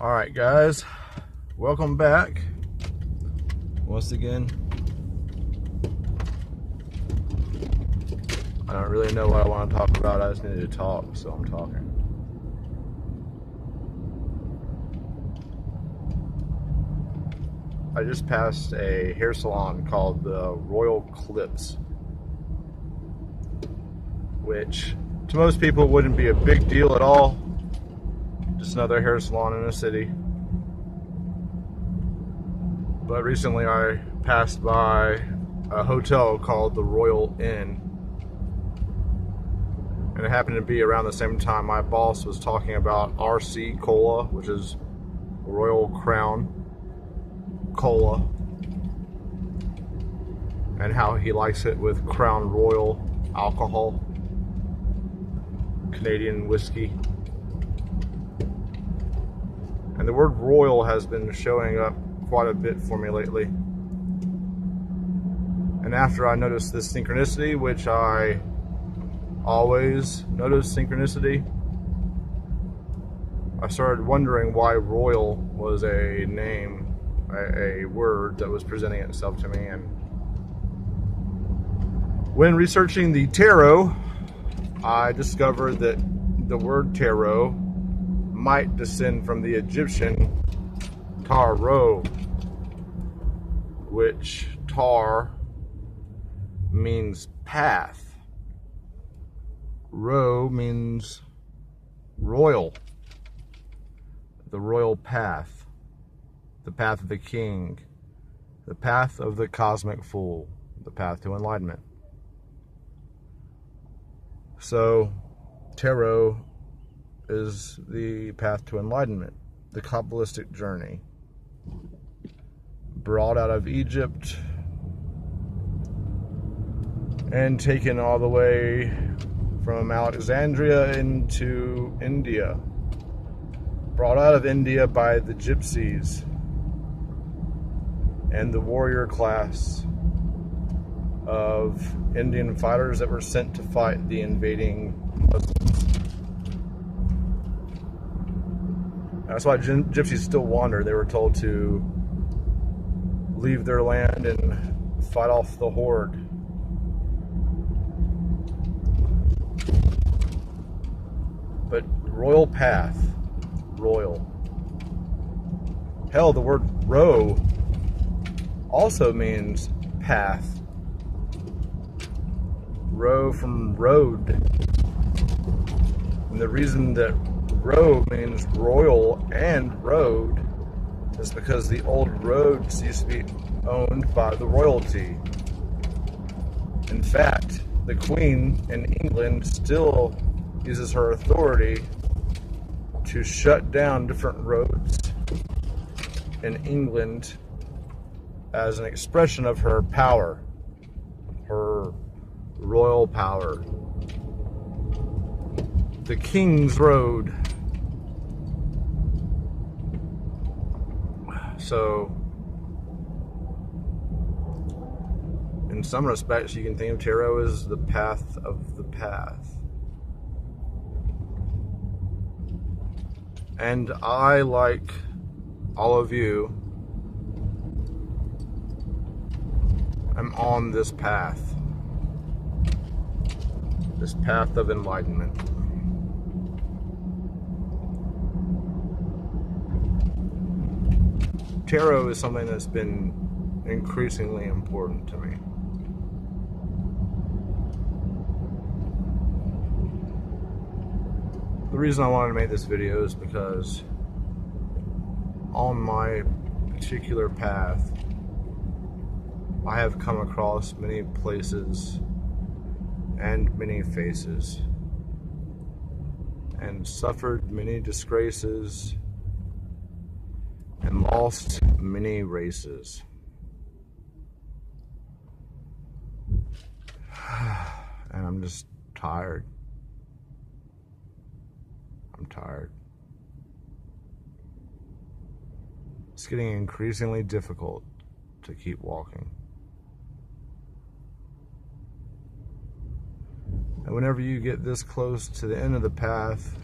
Alright guys, welcome back once again. I don't really know what I want to talk about, I just needed to talk, so I'm talking. I just passed a hair salon called the Royal Clips, which to most people wouldn't be a big deal at all. Just another hair salon in a city. But recently I passed by a hotel called the Royal Inn, and it happened to be around the same time my boss was talking about RC Cola, which is Royal Crown Cola, and how he likes it with Crown Royal alcohol, Canadian whiskey. And the word royal has been showing up quite a bit for me lately. And after I noticed this synchronicity, which I always notice synchronicity, I started wondering why royal was a name, a word that was presenting itself to me. And when researching the tarot, I discovered that the word tarot might descend from the Egyptian tarot, which tar means path, ro means royal, the royal path, the path of the king, the path of the cosmic fool, the path to enlightenment. So tarot is the path to enlightenment, the Kabbalistic journey, brought out of Egypt and taken all the way from Alexandria into India, brought out of India by the gypsies and the warrior class of Indian fighters that were sent to fight the invading Muslims. That's why gypsies still wander. They were told to leave their land and fight off the horde. But royal path, royal. Hell, the word row also means path. Row from road. And the reason that row means royal and road is because the old roads used to be owned by the royalty. In fact, the Queen in England still uses her authority to shut down different roads in England as an expression of her power, her royal power. The King's Road. So, in some respects, you can think of tarot as the path of the path. And I, like all of you, am on this path of enlightenment. Tarot is something that's been increasingly important to me. The reason I wanted to make this video is because on my particular path, I have come across many places and many faces, and suffered many disgraces, and lost many races. And I'm just tired. I'm tired. It's getting increasingly difficult to keep walking. And whenever you get this close to the end of the path,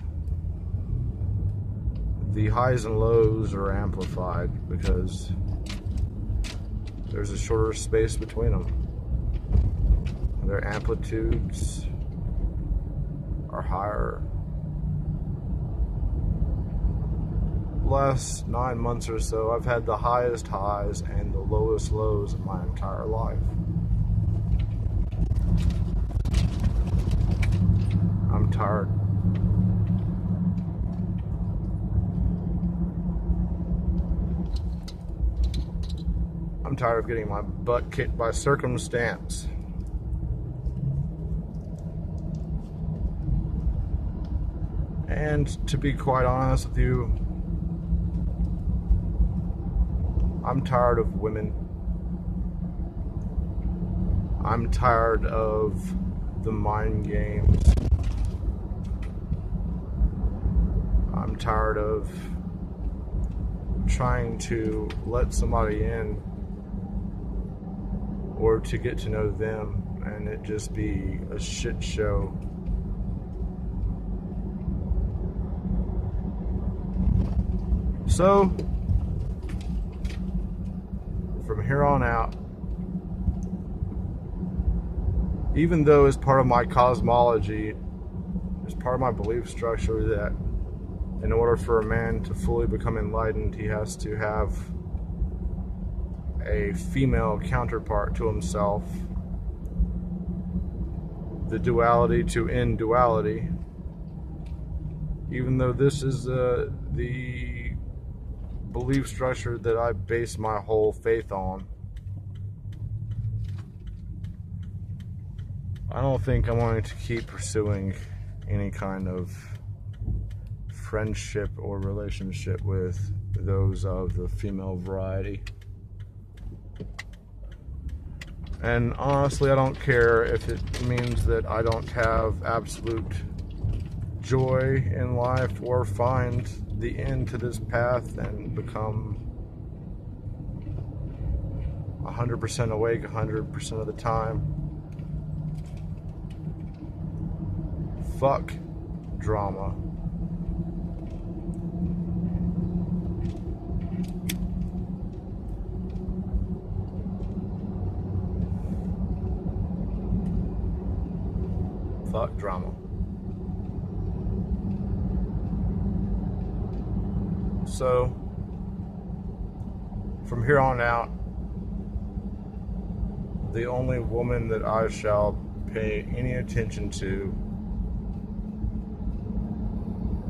the highs and lows are amplified because there's a shorter space between them. Their amplitudes are higher. Last 9 months or so, I've had the highest highs and the lowest lows of my entire life. I'm tired. I'm tired of getting my butt kicked by circumstance. And to be quite honest with you, I'm tired of women. I'm tired of the mind games. I'm tired of trying to let somebody in or to get to know them and it just be a shit show. So, from here on out, even though as part of my cosmology, as part of my belief structure that in order for a man to fully become enlightened, he has to have a female counterpart to himself, the duality to end duality, even though this is the belief structure that I base my whole faith on, I don't think I'm going to keep pursuing any kind of friendship or relationship with those of the female variety. And honestly, I don't care if it means that I don't have absolute joy in life or find the end to this path and become 100% awake 100% of the time. Fuck drama. Fuck drama. So, from here on out, the only woman that I shall pay any attention to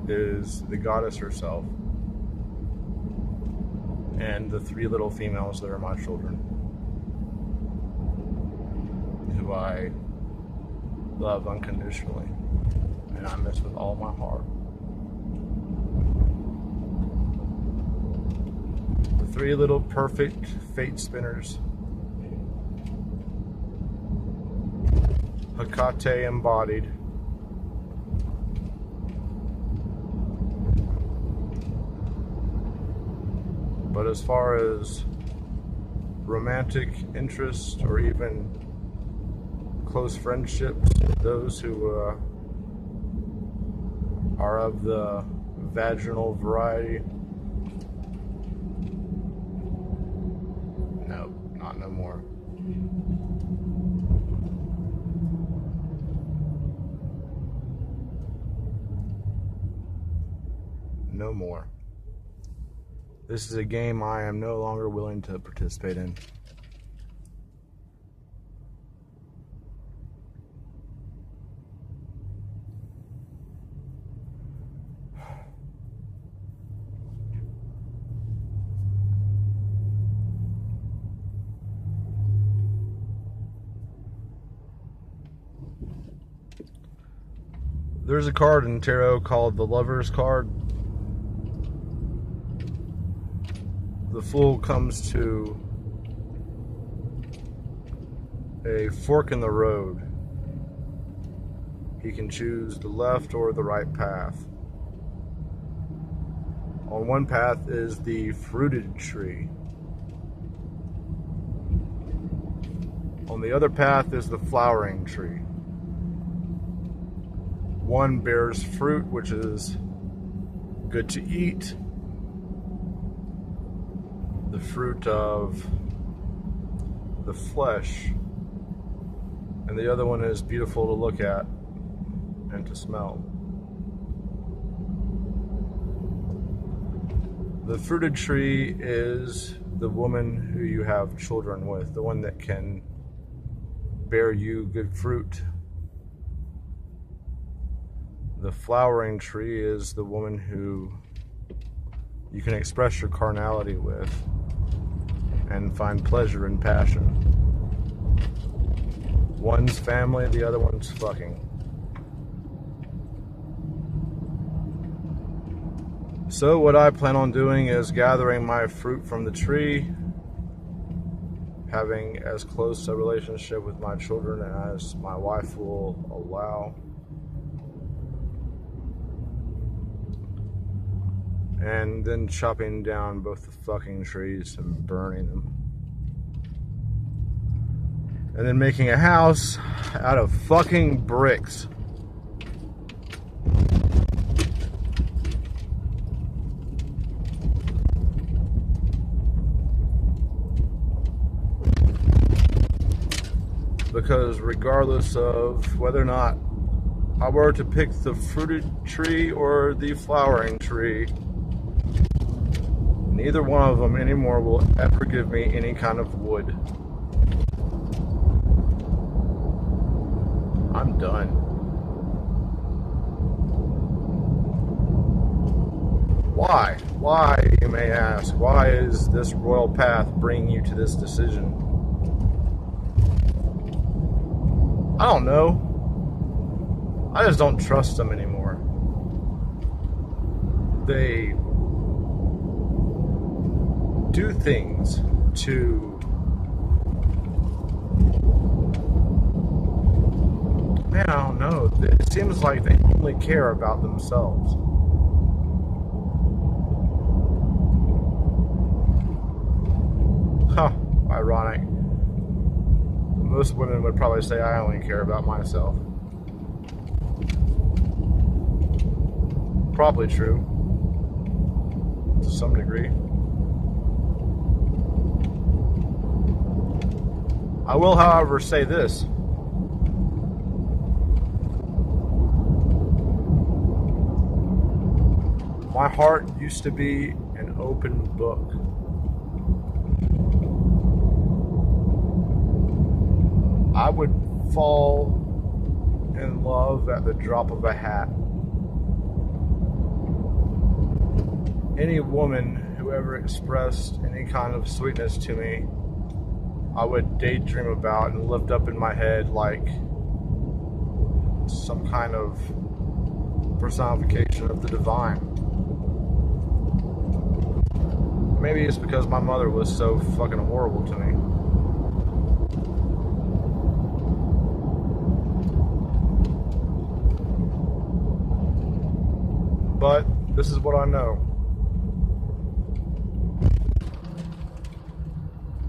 is the goddess herself and the 3 little females that are my children, who I love unconditionally and I miss with all my heart. The 3 little perfect fate spinners, Hecate embodied. But as far as romantic interest or even close friendships, those who are of the vaginal variety, no, not no more. No more. This is a game I am no longer willing to participate in. There's a card in tarot called the Lover's card. The Fool comes to a fork in the road. He can choose the left or the right path. On one path is the fruited tree. On the other path is the flowering tree. One bears fruit, which is good to eat, the fruit of the flesh, and the other one is beautiful to look at and to smell. The fruited tree is the woman who you have children with, the one that can bear you good fruit. The flowering tree is the woman who you can express your carnality with and find pleasure and passion. One's family, the other one's fucking. So what I plan on doing is gathering my fruit from the tree, having as close a relationship with my children as my wife will allow, and then chopping down both the fucking trees and burning them, and then making a house out of fucking bricks. Because regardless of whether or not I were to pick the fruited tree or the flowering tree, neither one of them anymore will ever give me any kind of wood. I'm done. Why? Why, you may ask? Why is this royal path bringing you to this decision? I don't know. I just don't trust them anymore. They do things to, man, I don't know. It seems like they only care about themselves. Huh, ironic. Most women would probably say I only care about myself. Probably true, to some degree. I will, however, say this. My heart used to be an open book. I would fall in love at the drop of a hat. Any woman who ever expressed any kind of sweetness to me, I would daydream about and lift up in my head like some kind of personification of the divine. Maybe it's because my mother was so fucking horrible to me. But this is what I know.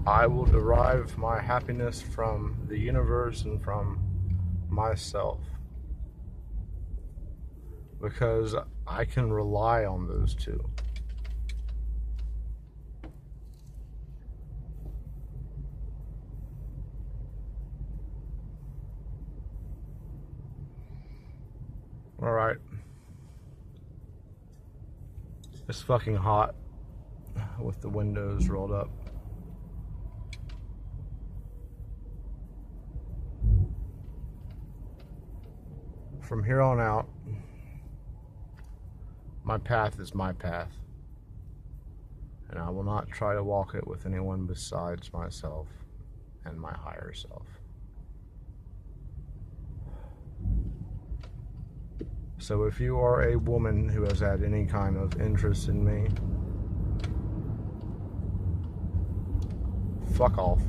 I will derive my happiness from the universe and from myself, because I can rely on those two. All right. It's fucking hot with the windows rolled up. From here on out, my path is my path, and I will not try to walk it with anyone besides myself and my higher self. So if you are a woman who has had any kind of interest in me, fuck off.